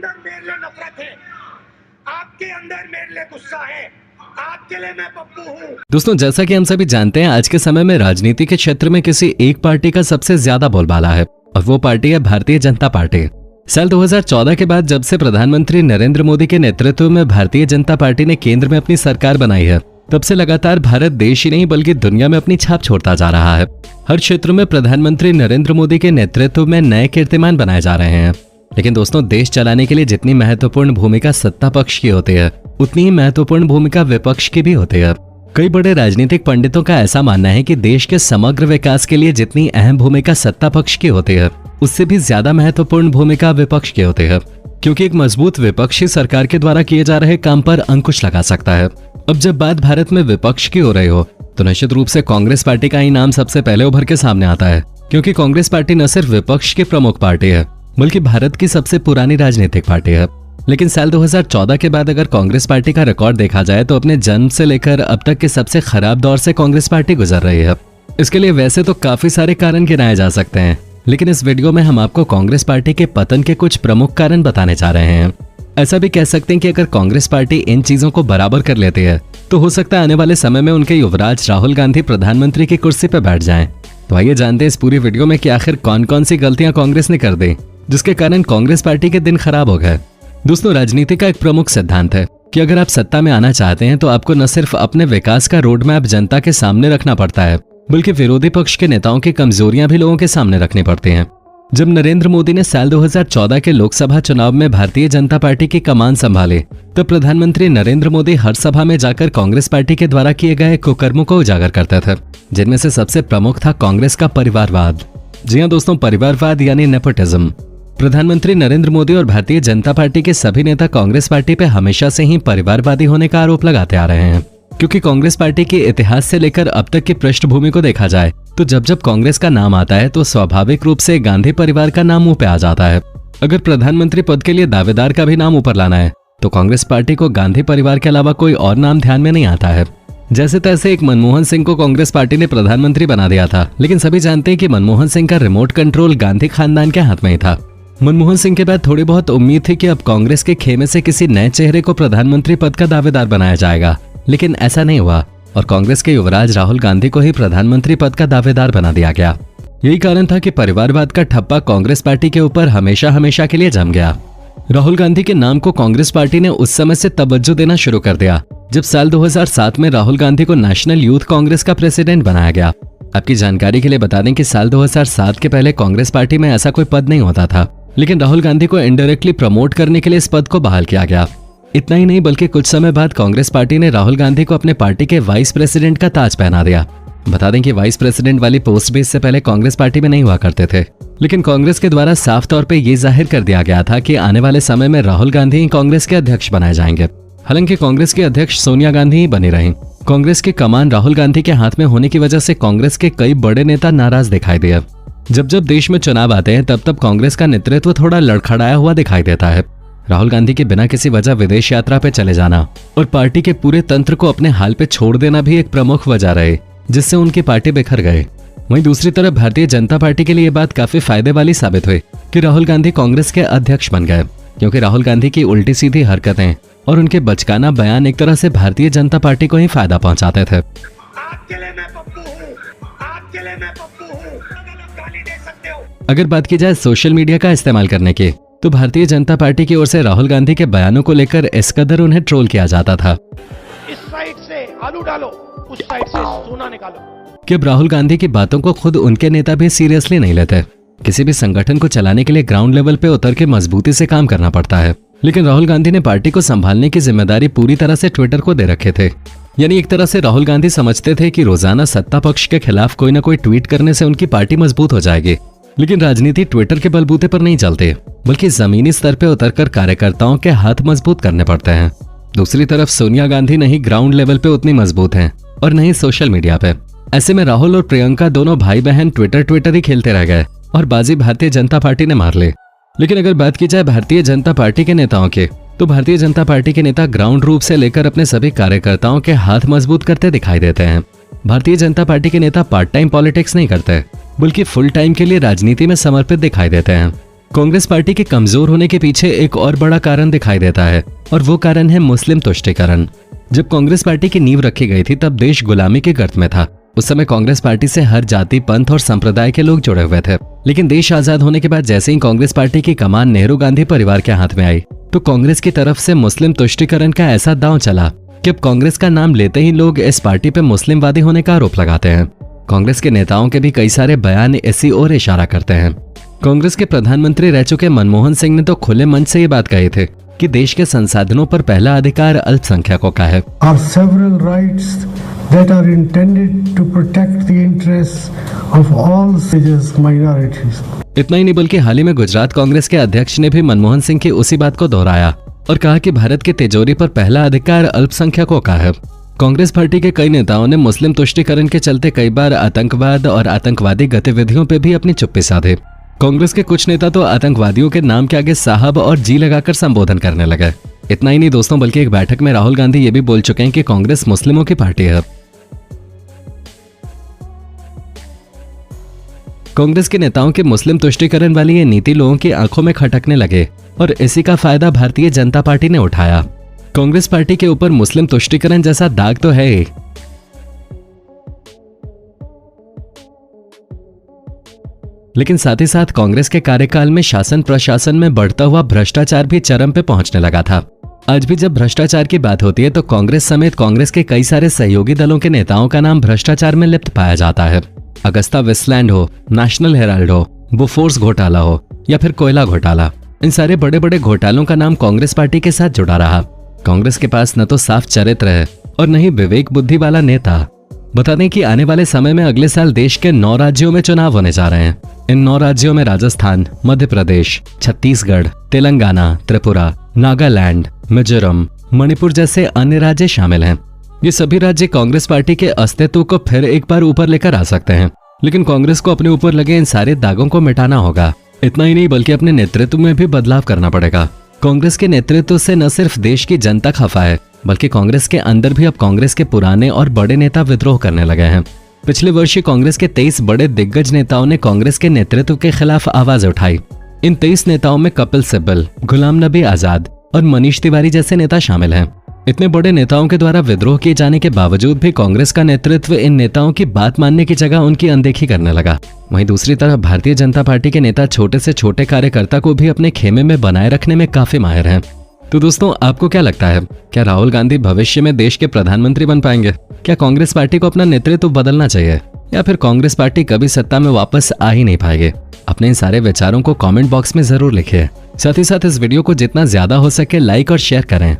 अंदर मेरे लिए नफरत है, आपके अंदर मेरे लिए गुस्सा है, आपके लिए मैं पप्पू हूँ। दोस्तों, जैसा कि हम सभी जानते हैं, आज के समय में राजनीति के क्षेत्र में किसी एक पार्टी का सबसे ज्यादा बोलबाला है और वो पार्टी है भारतीय जनता पार्टी। साल 2014 के बाद जब से प्रधानमंत्री नरेंद्र मोदी के नेतृत्व में भारतीय जनता पार्टी ने केंद्र में अपनी सरकार बनाई है, तब से लगातार भारत देश ही नहीं बल्कि दुनिया में अपनी छाप छोड़ता जा रहा है। हर क्षेत्र में प्रधानमंत्री नरेंद्र मोदी के नेतृत्व में नए कीर्तिमान बनाए जा रहे हैं। लेकिन दोस्तों, देश चलाने के लिए जितनी महत्वपूर्ण भूमिका सत्ता पक्ष की होती है, उतनी ही महत्वपूर्ण भूमिका विपक्ष की भी होती है। कई बड़े राजनीतिक पंडितों का ऐसा मानना है कि देश के समग्र विकास के लिए जितनी अहम भूमिका सत्ता पक्ष की होती है, उससे भी ज्यादा महत्वपूर्ण भूमिका विपक्ष की होती है, क्योंकि एक मजबूत विपक्ष ही सरकार के द्वारा किए जा रहे काम पर अंकुश लगा सकता है। अब जब बात भारत में विपक्ष की हो रही हो, तो निश्चित रूप से कांग्रेस पार्टी का ही नाम सबसे पहले उभर के सामने आता है, क्योंकि कांग्रेस पार्टी न सिर्फ विपक्ष की प्रमुख पार्टी है, बल्कि भारत की सबसे पुरानी राजनीतिक पार्टी है। लेकिन साल 2014 के बाद अगर कांग्रेस पार्टी का रिकॉर्ड देखा जाए तो अपने जन्म से लेकर अब तक के सबसे खराब दौर से कांग्रेस पार्टी गुजर रही है। इसके लिए वैसे तो काफी सारे कारण गिनाए जा सकते हैं, लेकिन इस वीडियो में हम आपको कांग्रेस पार्टी के पतन के कुछ प्रमुख कारण बताने जा रहे हैं। ऐसा भी कह सकते हैं कि अगर कांग्रेस पार्टी इन चीजों को बराबर कर लेती है तो हो सकता है आने वाले समय में उनके युवराज राहुल गांधी प्रधानमंत्री की कुर्सी पर बैठ जाएं। तो आइए जानते हैं इस पूरी वीडियो में कि आखिर कौन कौन सी गलतियां कांग्रेस ने कर दी जिसके कारण कांग्रेस पार्टी के दिन खराब हो गए। दोस्तों, राजनीति का एक प्रमुख सिद्धांत है कि अगर आप सत्ता में आना चाहते हैं तो आपको न सिर्फ अपने विकास का रोड मैप जनता के सामने रखना पड़ता है, बल्कि विरोधी पक्ष के नेताओं की कमजोरियां भी लोगों के सामने रखनी पड़ती हैं। जब नरेंद्र मोदी ने साल 2014 के लोकसभा चुनाव में भारतीय जनता पार्टी की कमान संभाली, तब प्रधानमंत्री नरेंद्र मोदी हर सभा में जाकर कांग्रेस पार्टी के द्वारा किए गए कुकर्मों को उजागर करते थे, जिनमें से सबसे प्रमुख था कांग्रेस का परिवारवाद। जी हाँ दोस्तों, परिवारवाद यानी नेपोटिज्म। प्रधानमंत्री नरेंद्र मोदी और भारतीय जनता पार्टी के सभी नेता कांग्रेस पार्टी पे हमेशा से ही परिवारवादी होने का आरोप लगाते आ रहे हैं, क्योंकि कांग्रेस पार्टी के इतिहास से लेकर अब तक की पृष्ठभूमि को देखा जाए तो जब जब कांग्रेस का नाम आता है तो स्वाभाविक रूप से गांधी परिवार का नाम मुंह पे आ जाता है। अगर प्रधानमंत्री पद के लिए दावेदार का भी नाम ऊपर लाना है तो कांग्रेस पार्टी को गांधी परिवार के अलावा कोई और नाम ध्यान में नहीं आता है। जैसे तैसे एक मनमोहन सिंह को कांग्रेस पार्टी ने प्रधानमंत्री बना दिया था, लेकिन सभी जानते हैं कि मनमोहन सिंह का रिमोट कंट्रोल गांधी खानदान के हाथ में ही था। मनमोहन सिंह के बाद थोड़ी बहुत उम्मीद थी कि अब कांग्रेस के खेमे से किसी नए चेहरे को प्रधानमंत्री पद का दावेदार बनाया जाएगा, लेकिन ऐसा नहीं हुआ और कांग्रेस के युवराज राहुल गांधी को ही प्रधानमंत्री पद का दावेदार बना दिया गया। यही कारण था कि परिवारवाद का ठप्पा कांग्रेस पार्टी के ऊपर हमेशा हमेशा के लिए जम गया। राहुल गांधी के नाम को कांग्रेस पार्टी ने उस समय से तवज्जो देना शुरू कर दिया जब साल 2007 में राहुल गांधी को नेशनल यूथ कांग्रेस का प्रेसिडेंट बनाया गया। आपकी जानकारी के लिए बता दें कि साल 2007 के पहले कांग्रेस पार्टी में ऐसा कोई पद नहीं होता था, लेकिन राहुल गांधी को इनडायरेक्टली प्रमोट करने के लिए इस पद को बहाल किया गया। इतना ही नहीं बल्कि कुछ समय बाद कांग्रेस पार्टी ने राहुल गांधी को अपने पार्टी के वाइस प्रेसिडेंट का ताज पहना दिया। बता दें कि वाइस प्रेसिडेंट वाली पोस्ट भी इससे पहले कांग्रेस पार्टी में नहीं हुआ करते थे, लेकिन कांग्रेस के द्वारा साफ तौर पे ये जाहिर कर दिया गया था कि आने वाले समय में राहुल गांधी ही कांग्रेस के अध्यक्ष बनाए जाएंगे। हालांकि कांग्रेस के अध्यक्ष सोनिया गांधी ही बनी रहीं। कांग्रेस की कमान राहुल गांधी के हाथ में होने की वजह से कांग्रेस के कई बड़े नेता नाराज दिखाई दिए। जब जब देश में चुनाव आते हैं तब तब कांग्रेस का नेतृत्व थोड़ा लड़खड़ाया हुआ दिखाई देता है। राहुल गांधी के बिना किसी वजह विदेश यात्रा पे चले जाना और पार्टी के पूरे तंत्र को अपने हाल पे छोड़ देना भी एक प्रमुख वजह रहे, जिससे उनकी पार्टी बिखर गए। वहीं दूसरी तरफ भारतीय जनता पार्टी के लिए ये बात काफी फायदे वाली साबित हुई कि राहुल गांधी कांग्रेस के अध्यक्ष बन गए, क्योंकि राहुल गांधी की उल्टी सीधी हरकतें और उनके बचकाना बयान एक तरह से भारतीय जनता पार्टी को ही फायदा पहुंचाते थे। आपके लिए मैं पप्पू हूँ, आपके लिए मैं पप्पू हूँ, गाली दे सकते हो। अगर बात की जाए सोशल मीडिया का इस्तेमाल करने की, तो भारतीय जनता पार्टी की ओर से राहुल गांधी के बयानों को लेकर इस कदर उन्हें ट्रोल किया जाता था। इस साइड से आलू डालो, उस साइड से सोना निकालो। कि अब राहुल गांधी की बातों को खुद उनके नेता भी सीरियसली नहीं लेते। किसी भी संगठन को चलाने के लिए ग्राउंड लेवल पे उतर के मजबूती से काम करना पड़ता है, लेकिन राहुल गांधी ने पार्टी को संभालने की जिम्मेदारी पूरी तरह से ट्विटर को दे रखे थे। यानी एक तरह से राहुल गांधी समझते थे कि रोजाना सत्ता पक्ष के खिलाफ कोई ना कोई ट्वीट करने से उनकी पार्टी मजबूत हो जाएगी। लेकिन राजनीति ट्विटर के बलबूते पर नहीं चलती, बल्कि जमीनी स्तर पे उतरकर कार्यकर्ताओं के हाथ मजबूत करने पड़ते हैं। दूसरी तरफ सोनिया गांधी नहीं ग्राउंड लेवल पे उतनी मजबूत हैं और नहीं सोशल मीडिया पे। ऐसे में राहुल और प्रियंका दोनों भाई बहन ट्विटर ही खेलते रह गए और बाजी भारतीय जनता पार्टी ने मार ली। लेकिन अगर बात की जाए भारतीय जनता पार्टी के नेताओं की, तो भारतीय जनता पार्टी के नेता ग्राउंड रूप से लेकर अपने सभी कार्यकर्ताओं के हाथ मजबूत करते दिखाई देते हैं। भारतीय जनता पार्टी के नेता पार्ट टाइम पॉलिटिक्स नहीं करते, बल्कि फुल टाइम के लिए राजनीति में समर्पित दिखाई देते हैं। कांग्रेस पार्टी के कमजोर होने के पीछे एक और बड़ा कारण दिखाई देता है और वो कारण है मुस्लिम तुष्टीकरण। जब कांग्रेस पार्टी की नींव रखी गई थी तब देश गुलामी के गर्त में था। उस समय कांग्रेस पार्टी से हर जाति, पंथ और संप्रदाय के लोग जुड़े हुए थे। लेकिन देश आजाद होने के बाद जैसे ही कांग्रेस पार्टी की कमान नेहरू गांधी परिवार के हाथ में आई तो कांग्रेस की तरफ से मुस्लिम तुष्टीकरण का ऐसा दांव चला कि अब कांग्रेस का नाम लेते ही लोग इस पार्टी पे मुस्लिमवादी होने का आरोप लगाते हैं। कांग्रेस के नेताओं के भी कई सारे बयान इसी ओर इशारा करते हैं। कांग्रेस के प्रधानमंत्री रह चुके मनमोहन सिंह ने तो खुले मन से ये बात कही थी कि देश के संसाधनों पर पहला अधिकार अल्पसंख्यकों का है। Are several rights that are intended to protect the interests of all religious minorities. इतना ही नहीं बल्कि हाल ही में गुजरात कांग्रेस के अध्यक्ष ने भी मनमोहन सिंह की उसी बात को दोहराया और कहा कि भारत की तिजोरी पर पहला अधिकार अल्पसंख्यकों का है। कांग्रेस पार्टी के कई नेताओं ने मुस्लिम तुष्टीकरण के चलते कई बार आतंकवाद और आतंकवादी गतिविधियों पे भी अपनी चुप्पी साधी। कांग्रेस के कुछ नेता तो आतंकवादियों के नाम के आगे साहब और जी लगाकर संबोधन करने लगे। इतना ही नहीं दोस्तों, बल्कि एक बैठक में राहुल गांधी ये भी बोल चुके हैं कि कांग्रेस मुस्लिमों की पार्टी है। कांग्रेस के नेताओं के मुस्लिम तुष्टीकरण वाली ये नीति लोगों की आंखों में खटकने लगे और इसी का फायदा भारतीय जनता पार्टी ने उठाया। कांग्रेस पार्टी के ऊपर मुस्लिम तुष्टीकरण जैसा दाग तो है ही, लेकिन साथ ही साथ कांग्रेस के कार्यकाल में शासन प्रशासन में बढ़ता हुआ भ्रष्टाचार भी चरम पे पहुंचने लगा था। आज भी जब भ्रष्टाचार की बात होती है तो कांग्रेस समेत कांग्रेस के कई सारे सहयोगी दलों के नेताओं का नाम भ्रष्टाचार में लिप्त पाया जाता है। अगस्ता वेस्टलैंड हो, नेशनल हेराल्ड हो, बोफोर्स घोटाला हो या फिर कोयला घोटाला, इन सारे बड़े बड़े घोटालों का नाम कांग्रेस पार्टी के साथ जुड़ा रहा। कांग्रेस के पास न तो साफ चरित्र है और न ही विवेक बुद्धि वाला नेता। बता दें कि आने वाले समय में अगले साल देश के 9 राज्यों में चुनाव होने जा रहे हैं। इन 9 राज्यों में राजस्थान, मध्य प्रदेश, छत्तीसगढ़, तेलंगाना, त्रिपुरा, नागालैंड, मिजोरम, मणिपुर जैसे अन्य राज्य शामिल हैं। ये सभी राज्य कांग्रेस पार्टी के अस्तित्व को फिर एक बार ऊपर लेकर आ सकते हैं, लेकिन कांग्रेस को अपने ऊपर लगे इन सारे दागों को मिटाना होगा। इतना ही नहीं बल्कि अपने नेतृत्व में भी बदलाव करना पड़ेगा। कांग्रेस के नेतृत्व से न सिर्फ देश की जनता खफा है, बल्कि कांग्रेस के अंदर भी अब कांग्रेस के पुराने और बड़े नेता विद्रोह करने लगे हैं। पिछले वर्ष कांग्रेस के 23 बड़े दिग्गज नेताओं ने कांग्रेस के नेतृत्व के खिलाफ आवाज उठाई। इन 23 नेताओं में कपिल सिब्बल, गुलाम नबी आजाद और मनीष तिवारी जैसे नेता शामिल हैं। इतने बड़े नेताओं के द्वारा विद्रोह किए जाने के बावजूद भी कांग्रेस का नेतृत्व इन नेताओं की बात मानने की जगह उनकी अनदेखी करने लगा। वहीं दूसरी तरफ भारतीय जनता पार्टी के नेता छोटे से छोटे कार्यकर्ता को भी अपने खेमे में बनाए रखने में काफी माहिर हैं। तो दोस्तों, आपको क्या लगता है, क्या राहुल गांधी भविष्य में देश के प्रधानमंत्री बन पाएंगे? क्या कांग्रेस पार्टी को अपना नेतृत्व बदलना चाहिए या फिर कांग्रेस पार्टी कभी सत्ता में वापस आ ही नहीं पाएगी? अपने इन सारे विचारों को कमेंट बॉक्स में जरूर लिखिए। साथ ही साथ इस वीडियो को जितना ज्यादा हो सके लाइक और शेयर करें।